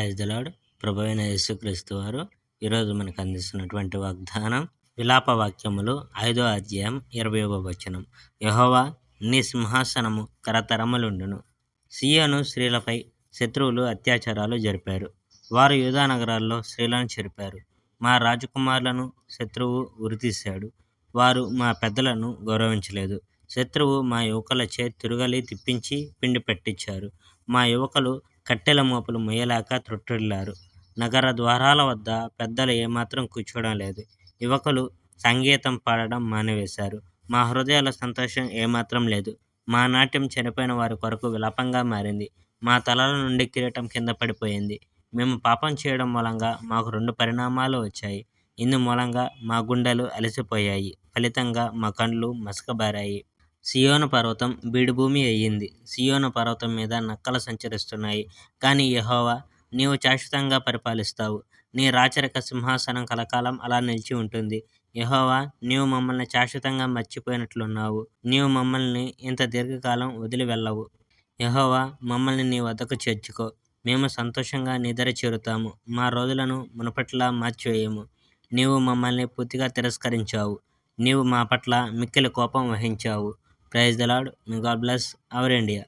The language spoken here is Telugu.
Praise the lord. ప్రభువైన యేసుక్రీస్తు వారు ఈరోజు మనకు అందిస్తున్నటువంటి వాగ్దానం విలాప వాక్యములు 5వ అధ్యాయం 20వ వచనం. యెహోవా నీ సింహాసనము తరతరములుండును. సీయోను స్త్రీలపై శత్రువులు అత్యాచారాలు జరిపారు. వారు యూదా నగరాల్లో స్త్రీలను చెరిపారు. మా రాజకుమారులను శత్రువు ఉరితీశాడు. వారు మా పెద్దలను గౌరవించలేదు. శత్రువు మా యువకులచే తిరుగలి తిప్పించి పిండి పెట్టించారు. మా యువకులు కట్టెల మోపులు మొయ్యలేక త్రొట్టిల్లారు. నగర ద్వారాల వద్ద పెద్దలు ఏమాత్రం కూర్చోవడం లేదు. యువకులు సంగీతం పాడడం మానివేశారు. మా హృదయాల సంతోషం ఏమాత్రం లేదు. మా నాట్యం చనిపోయిన వారి కొరకు విలాపంగా మారింది. మా తలల నుండి కిరీటం కింద పడిపోయింది. మేము పాపం చేయడం మూలంగా మాకు 2 పరిణామాలు వచ్చాయి. ఇందు మూలంగా మా గుండెలు అలసిపోయాయి. ఫలితంగా మా కళ్ళు మసకబారాయి. సియోను పర్వతం బీడుభూమి అయ్యింది. సియోను పర్వతం మీద నక్కలు సంచరిస్తున్నాయి. కానీ యెహోవా, నీవు శాశ్వతంగా పరిపాలిస్తావు. నీ రాచరిక సింహాసనం కలకాలం అలా నిలిచి ఉంటుంది. యెహోవా, నీవు మమ్మల్ని శాశ్వతంగా మర్చిపోయినట్లున్నావు. నీవు మమ్మల్ని ఇంత దీర్ఘకాలం వదిలి వెళ్ళవు. యెహోవా, మమ్మల్ని నీ వద్దకు చేర్చుకో. మేము సంతోషంగా నీ దరి చేరుతాము. మా రోజులను మునుపట్లా మార్చివేయము. నీవు మమ్మల్ని పూర్తిగా తిరస్కరించావు. నీవు మా పట్ల మిక్కిలి కోపం వహించావు. Praise the Lord. May God bless our India.